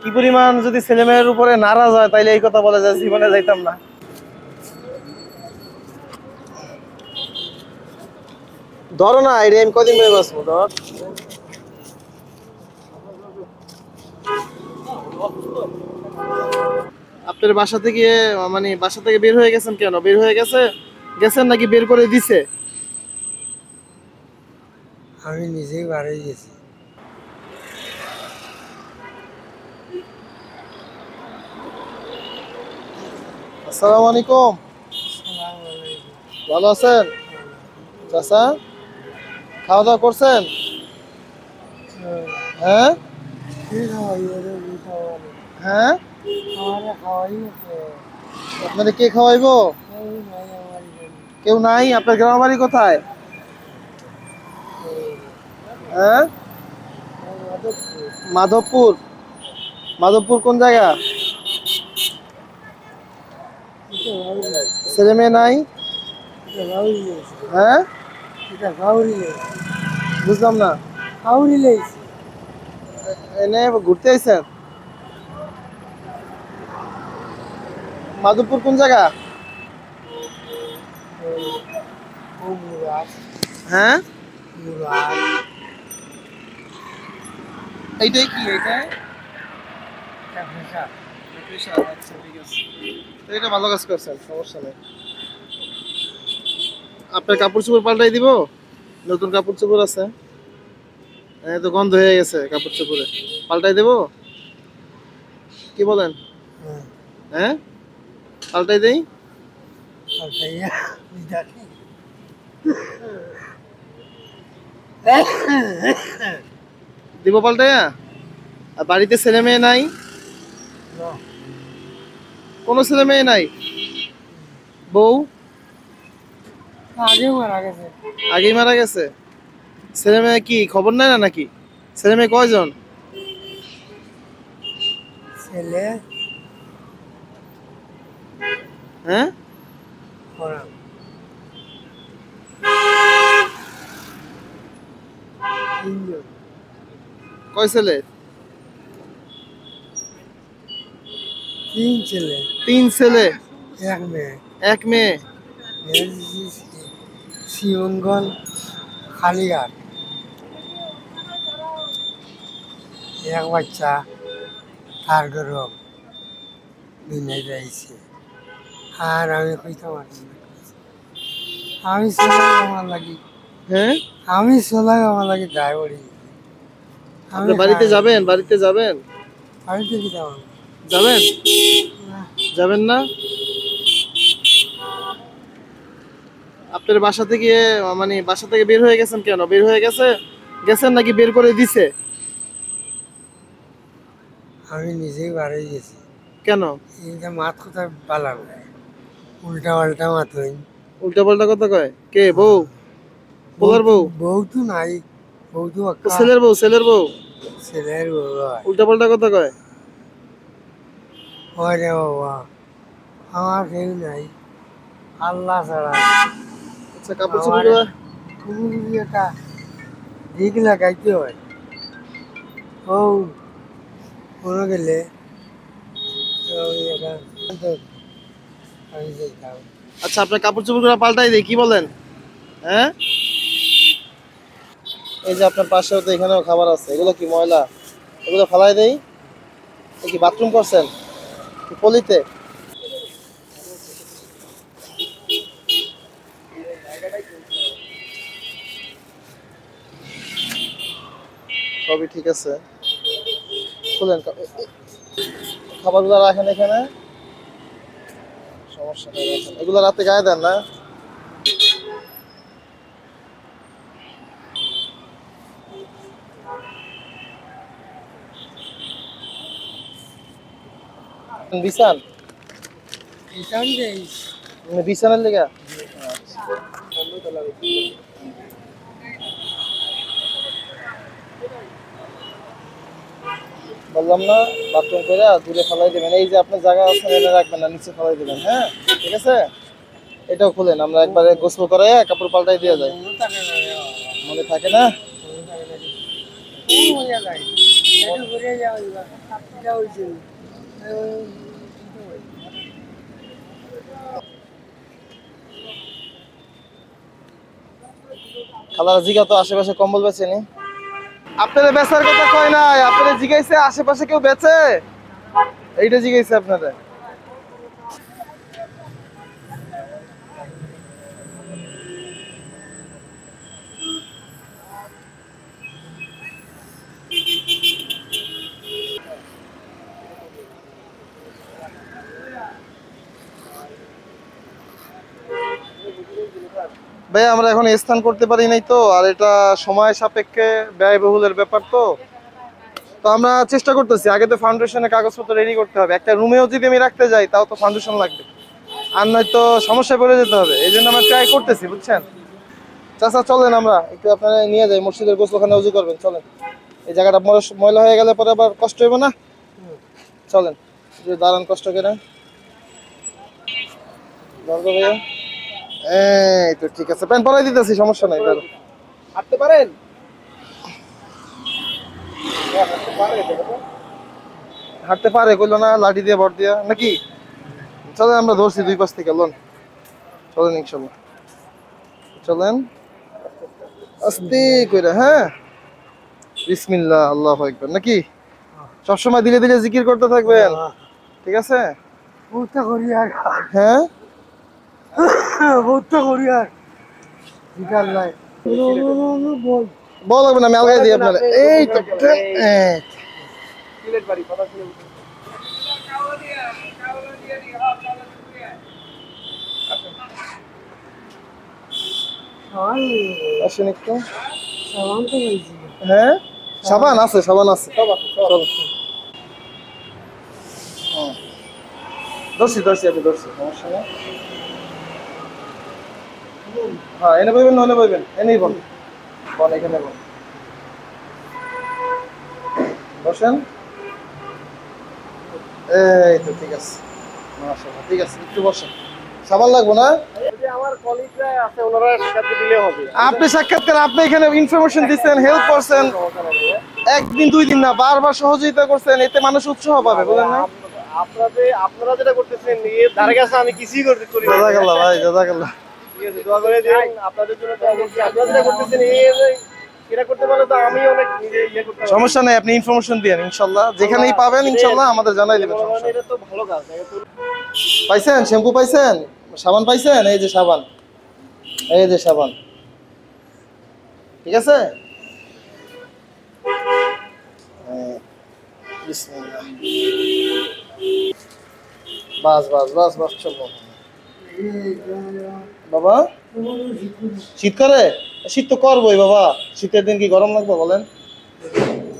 কি পরিমাণ যদি ছেলে মেয়ের উপরে নারাজ হয় তাইলে এই কথা বলে যে জীবনে যাইতাম না। ধরো না, এটা আমি কদিন ধরে বাঁচবো, ধর। আপনার বাসা থেকে মানে বাসা থেকে বের হয়ে গেছেন কেন? বের হয়ে গেছেন নাকি বের করে দিছে? আমি নিজেই বাড়ি গেছি। আসসালামু আলাইকুম। ভালো আছেন চাচা? খাওয়া দাওয়া করছেন? হ্যাঁ হ্যাঁ, আপনাদের কে খাওয়াইবো? কেউ নাই? আপনার গ্রামের বাড়ি কোথায়? হ্যাঁ, মাধবপুর। মাধবপুর কোন জায়গা? ছেলে মেয়ে নাই? হ্যাঁ, বুঝলাম না। এনে ঘুরতে আইছেন? মাধবপুর কোন জায়গা? হ্যাঁ, এইটাই কি? এইটাই আচ্ছা, ঠিক আছে। এটা ভালো কাজ করছেন, সমস্যা নেই। আপনার কাপড় চোপড় পাল্টাই দিব? নতুন কাপড় চোপড় আছে, এই তো গন্ধ হয়ে গেছে কাপড় চোপড়ে। পাল্টাই দেব, কি বলেন? হ্যাঁ, পাল্টাই দেই? দিব পাল্টাইয়া? আর বাড়িতে ছেলে মেয়ে নাই? কোনো ছেলে মেয়ে নাই? বউ আগেই মারা গেছে? ছেলে মেয়ে কি খবর নেয় না নাকি? ছেলে মেয়ে কয়জন? ছেলে হ্যাঁ, কয় ছেলে? তিন ছেলে, তিন ছেলে, এক মেয়ে। এক মেয়ে। শিবনগঞ্জ খালিঘাট। এক বাচ্চা তার গরম দুনিয়ায় যাইছে। আর আমি কইতাম আমি চলাই আমার লাগি, হ্যাঁ, আমি চলাই আমার লাগি ড্রাইভারি। আপনি বাড়িতে যাবেন? বাড়িতে যাবেন? বাড়িতে কি যাবো? যাবেন? যাবেন না? আপনার বাসা থেকে মানে বাসা থেকে বের হয়ে গেছেন কেন? বের হয়ে গেছেন নাকি বের করে দিছে? আমি নিজেই বাড়ি গেছি। কেন? এইটা মাত কথা পালাম, উল্টা পাল্টা মাত হইন। উল্টা পাল্টা কথা কয় কে? বউ? পোলার বউ? বউ তো নাই, বউ তো ও ছেলের বউ, ছেলের বউ ছেলের বউ হয়। উল্টা পাল্টা কথা কয়। ওরে বাবা, আমার কেউ নাই আল্লাহ ছাড়া। আচ্ছা, কাপড় চোপড় গুলা তুমি যদি একটা দিক লাগাইতে হয়, ও কোনো গেলে তো আমি যেতাম। আচ্ছা, আপনার কাপড় চোপড় গুলা পাল্টাই দেই, কি বলেন? হ্যাঁ, এই যে আপনার পাশেও তো এখানেও খাবার আছে, এগুলো কি ময়লা? এগুলো ফালাই দেই। এ কি বাথরুম করছেন পলিতে? সবই ঠিক আছে, খুলেন। খাবারগুলো রাখেন এখানে, সমস্যা নেই, রাখেন। এগুলো রাতে গায়ে দেন না? বিছান বিছানার লেগা? বললাম না, বাথরুম করে দূরে ফেলাই দেবেন। এই যে আপনার জায়গা আছে এনে রাখবেন না, নিচে ফেলাই দেবেন। হ্যাঁ, ঠিক আছে। এটাও খুলেন, আমরা একবারে গোসল করে কাপড় পাল্টাই দিয়ে যাই। মনে থাকে না? একটু ঘুরে যাওয়া এটা হয়েছিল খালারা জিগা তো আশেপাশে কম্বল বেচে নি। আপনারা বেচার কথা কয় নাই, আপনারা জিগাইছে আশেপাশে কেউ বেচে, এইটা জিগাইছে আপনারা। ভাই আমরা এখন স্থান করতে পারি নাই তো, আর এটা সময় সাপেক্ষে ব্যয়বহুলের ব্যাপার তো। তো আমরা চেষ্টা করতেছি, আগে তো ফাউন্ডেশনের কাগজপত্র রেডি করতে হবে। একটা রুমেও যদি আমি রাখতে যাই তাও তো ফাউন্ডেশন লাগবে, আর নয়তো সমস্যায় পড়ে যেতে হবে। এই জন্য আমরা ট্রাই করতেছি, বুঝছেন। চাচা চলেন আমরা একটু আপনারা নিয়ে যাই মসজিদের গোসলখানে, উজু করবেন, চলেন। এই জায়গাটা ময়লা হয়ে গেলে পরে আবার কষ্ট হইব না, চলেন। একটু দাঁড়ান কষ্ট করে, ভাইয়া। এই তো ঠিক আছে, প্যান্ট পরাই দিতেছি, সমস্যা নাই। হাঁটতে পারেন? হাঁটতে পারে কইলো না, লাঠি দিয়ে ভর দিয়া নাকি। চলেন আমরা ধরছি দুই পাশ থেকে, লোন চলেন ইনশাল্লাহ, চলেন আস্তে কইরা। হ্যাঁ, বিসমিল্লাহ, আল্লাহু আকবার নাকি। সবসময় ধীরে ধীরে জিকির করতে থাকবেন, ঠিক আছে। বহুতটা করি আর হ্যাঁ বহুতটা করি আর বিকাল নাই বল বল লাগবে না, আমি আলগাই দিই আপনার। এই তো আসেন একটু। সাবান তো বলছি হ্যাঁ সাবান আছে, সাবান আছে, চলো। ধরছি ধরছি, আপনি ধরছি, সমস্যা নেই। হ্যাঁ এনে বইবেন, না বইবেন, এনেই বল, বল এখানে বল, বসেন। এই তো ঠিক আছে, মাশাআল্লাহ, ঠিক আছে, একটু বসেন। সাবান লাগবো না? আমার কলিগরা আছে, ওনারা সাক্ষাৎ দিলে হবে। আপনি সাক্ষাৎ করেন, আপনি এখানে ইনফরমেশন দিচ্ছেন, হেল্প করছেন, একদিন দুই দিন না, বারবার সহযোগিতা করছেন, এতে মানুষ উৎসাহ পাবে, বলেন না। আপনারা যেটা করতেছেন এর ধারে কাছে আমি কিছুই করতে করি না। জাযাকাল্লাহ ভাই, জাযাকাল্লাহ। ঠিক আছে, দোয়া করে দিন আপনাদের জন্য। দোয়া করছি। আপনারা যেটা করতেছেন এটা করতে পারলে তো আমি অনেক নিজে ইয়ে করতে পারবো। সমস্যা নাই, আপনি ইনফরমেশন দিয়েন, ইনশাল্লাহ যেখানেই পাবেন ইনশাল্লাহ আমাদের জানাই দিবেন। সমস্যা নেই। এটা তো ভালো কাজ। এটা তো পাইছেন শ্যাম্পু, পাইছেন সাবান, পাইছেন এই যে সাবান, এই যে সাবান, ঠিক আছে। বিসমিল্লাহ, বাস বাস বাস বাস, চলো বাবা। শীত করে? শীত তো করবোই বাবা, শীতের দিন কি গরম লাগবে বলেন।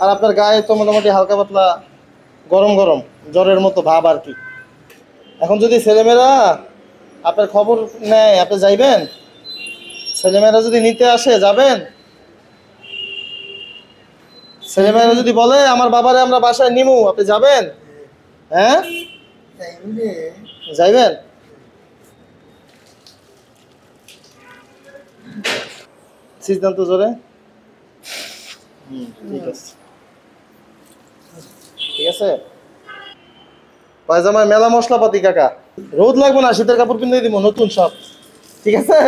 আর আপনার গায়ে তো মোটামুটি হালকা পাতলা গরম গরম জ্বরের মতো ভাব আর কি। এখন যদি ছেলেমেয়েরা আপনার খবর নেয়, আপনি যাইবেন? ছেলেমেয়েরা যদি নিতে আসে যাবেন? ছেলেমেয়েরা যদি বলে আমার বাবারে আমরা বাসায় নিমু, আপনি যাবেন? হ্যাঁ যাইবেন? সিদ্ধান্ত জোরে। ঠিক আছে, ঠিক আছে। পায়জামায় মেলা মশলাপাতি কাকা, রোদ লাগবে না, শীতের কাপড় কিনে দিব নতুন সব, ঠিক আছে।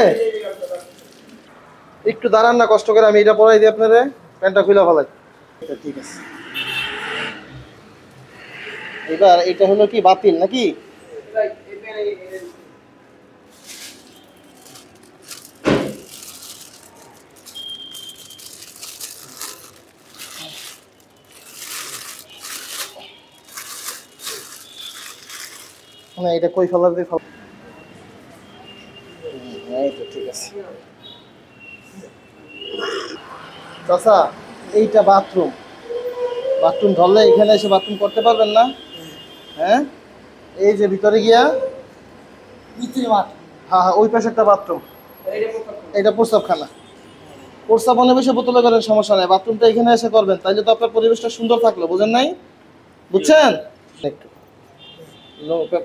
একটু দাঁড়ান না কষ্ট করে, আমি এটা পরাই দিই আপনারে, প্যান্টটা খুলে ফেলাই। ঠিক আছে, এবার এটা হলো কি বাতিল নাকি? না এটা কই ফেলার দিয়ে ফেলা, এই তো ঠিক আছে। চাচা এইটা বাথরুম, বাথরুম ধরলে এখানে এসে বাথরুম করতে পারবেন না? হ্যাঁ এই যে ভিতরে গিয়া, হ্যাঁ হ্যাঁ ওই পাশে একটা বাথরুম, এটা প্রস্রাবখানা। প্রস্রাব অনেক বেশি বোতলে করেন, সমস্যা নাই, বাথরুমটা এখানে এসে করবেন, তাইলে তো আপনার পরিবেশটা সুন্দর থাকলো, বুঝেন নাই? বুঝছেন? একটু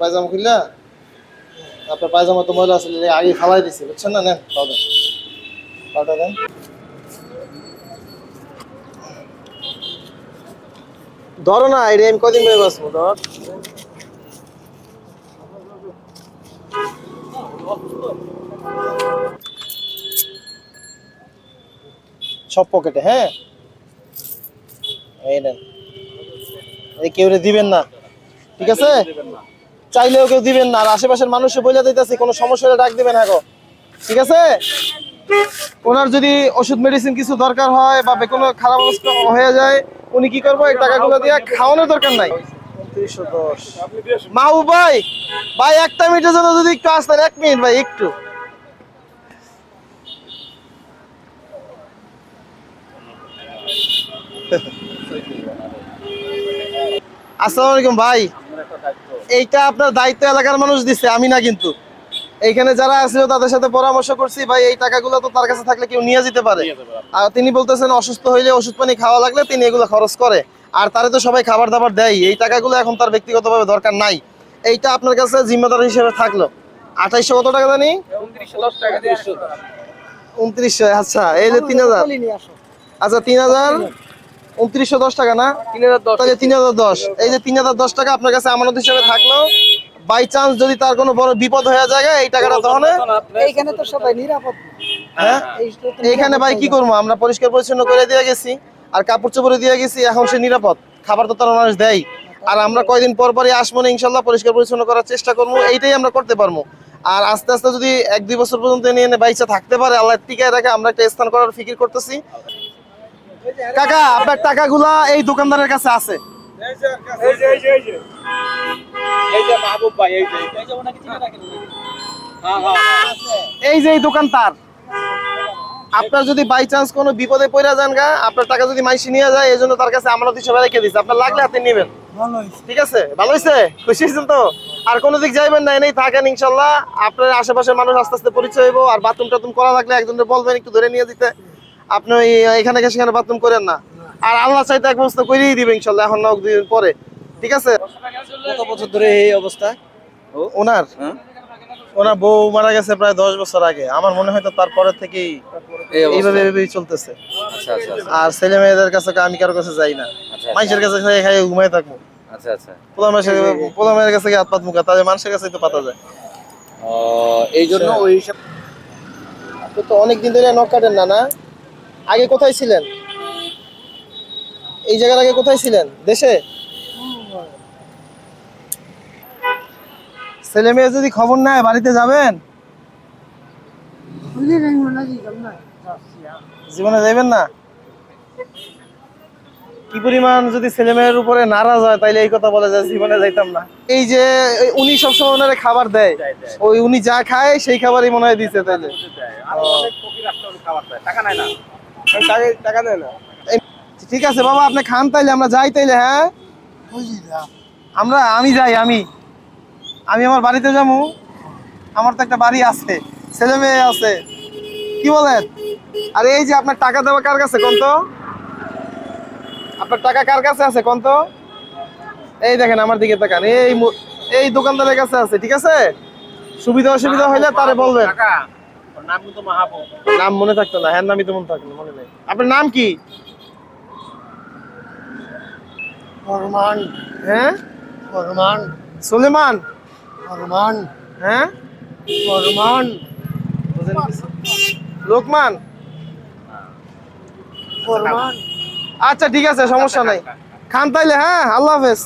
পায়জামা খুললা, আপনার পায়জামা তো ময়লা আছে, আগে ফালাই দিছি, বুঝছেন না? নেন পাউডার, পাউডার দেন। ধরো না, এটা আমি কদিন ধরে বাঁচবো, ধর। সব পকেটে, হ্যাঁ এই নেন, এই কেউ দিবেন না, ঠিক আছে? চাইলেও কেউ দিবেন না, আর আশেপাশের মানুষে বলে দিতেছে কোনো সমস্যা হলে ডাক দিবেন, হ্যাঁ গো, ঠিক আছে? ওনার যদি ওষুধ মেডিসিন কিছু দরকার হয় বা কোনো খারাপ অবস্থা হয়ে যায়, উনি কি করবো, এই টাকাগুলো দিয়ে খাওয়ানোর দরকার নাই। 2910 মাহবুব ভাই, ভাই একটা মিনিটের জন্য যদি একটু আসতেন, 1 মিনিট ভাই, একটু। আসসালামু আলাইকুম ভাই, এইটা আপনার দায়িত্ব, এলাকার মানুষ দিচ্ছে, আমি না কিন্তু। এইখানে যারা আছে তাদের সাথে পরামর্শ করছি, ভাই এই টাকাগুলো তো তার কাছে থাকলে কেউ নিয়ে যেতে পারে। আর তিনি বলতেছেন অসুস্থ হইলে ওষুধ পানি খাওয়া লাগলে তিনি এগুলো খরচ করে, আর তারে তো সবাই খাবার দাবার দেয়, এই টাকাগুলো এখন তার ব্যক্তিগতভাবে দরকার নাই। এইটা আপনার কাছে জিম্মেদার হিসেবে থাকলো। 2800 কত টাকা জানি? 2900। আচ্ছা, এই যে 3000, আচ্ছা 3000, 2910 টাকা না? 3010, 3010। এই যে 3010 টাকা আপনার কাছে আমানত হিসেবে থাকলো। বাই চান্স যদি তার কোনো বড় বিপদ হয়ে যায়, এই টাকাটা তখন এইখানে তো সবাই নিরাপদ। হ্যাঁ, এইখানে ভাই কি করবো, আমরা পরিষ্কার পরিচ্ছন্ন করে দিয়ে গেছি, আর কাপড় চোপড়ে দিয়ে গেছি, এখন সে নিরাপদ। খাবার তো তার মানুষ দেয়, আর আমরা কয়দিন পর পরই আসবো না, ইনশাল্লাহ পরিষ্কার পরিচ্ছন্ন করার চেষ্টা করবো, এইটাই আমরা করতে পারবো। আর আস্তে আস্তে যদি 1-2 বছর পর্যন্ত নিয়ে এনে বাইচা থাকতে পারে, আল্লাহ টিকায় রাখে, আমরা একটা স্থান করার ফিকির করতেছি। কাকা, আপনার টাকাগুলা এই দোকানদারের কাছে আছে। এই যে এই দোকান তার। আপনার যদি বাই চান্স কোনো বিপদে পড়ে যান গা, আপনার টাকা যদি মাইসি নিয়ে যায়, এই জন্য তার কাছে আমানত হিসেবে রেখে দিচ্ছে, আপনার লাগলে হাতে নেবেন। ঠিক আছে, ভালো হয়েছে, খুশি হয়েছেন তো? আর কোনো দিক যাইবেন না, এনেই থাকেন, ইনশাল্লাহ আপনার আশেপাশের মানুষ আস্তে আস্তে পরিচয় হইব। আর বাথরুম টাথরুম করা লাগলে একজনের বলবেন একটু ধরে নিয়ে দিতে, আপনি এখানে সেখানে বাথরুম করেন না। আর আল্লাহ চাইতে এক ব্যবস্থা করেই দিবে ইনশাল্লাহ, এখন না 2 দিন পরে, ঠিক আছে? কত বছর ধরে এই অবস্থা ওনার? ওনার বউ মারা গেছে প্রায় 10 বছর আগে, আমার মনে হয় তো তারপরে থেকেই এইভাবে এইভাবেই চলতেছে। আচ্ছা আচ্ছা আর ছেলে মেয়েদের কাছে আমি কারোর কাছে যাই না, আচ্ছা মানুষের কাছে খাই খাই ঘুমাই থাকবো। আচ্ছা আচ্ছা পোলা মেয়ের কাছে হাত পাত মুখা, তাদের মানুষের কাছে তো পাতা যায়। এই জন্য ওই হিসাব আপনি তো অনেকদিন ধরে নখ কাটেন না, না? আগে কোথায় ছিলেন? এই জায়গার আগে কোথায় ছিলেন? দেশে? ছেলে মেয়ে যদি খবর নেয় বাড়িতে যাবেন? জীবনে যাবেন না? কি পরিমাণ যদি ছেলে মেয়ের উপরে নারাজ হয়, তাইলে এই কথা বলে যে জীবনে যাইতাম না। এই যে উনি সবসময় ওনারে খাবার দেয়, ওই উনি যা খায় সেই খাবারই মনে হয় দিচ্ছে, তাইলে টাকা নেয় না। ঠিক আছে বাবা, আপনি খান, তাইলে আমরা যাই তাইলে। হ্যাঁ, আমি যাই, আমি আমার বাড়িতে যাবো, আমার তো একটা বাড়ি আছে, ছেলে মেয়ে আছে, কি বলেন? আর এই যে আপনার টাকা দেওয়া কার কাছে কোন তো? আপনার টাকা কার কাছে আছে কোন তো? এই দেখেন আমার দিকে তাকান, এই দোকানদারের কাছে আছে, ঠিক আছে? সুবিধা অসুবিধা হইলে তারে বলবেন। নাম মনে থাকতো না, হ্যাঁ নামই তো মনে থাকতো, মনে নেই। আপনার নাম কি? ফরমান। হ্যাঁ, ফরমান। সুলেমান। ফরমান। হ্যাঁ, ফরমান। লোকমান। ফরমান। আচ্ছা ঠিক আছে, সমস্যা নাই, খান তাইলে। হ্যাঁ, আল্লাহ হাফেজ।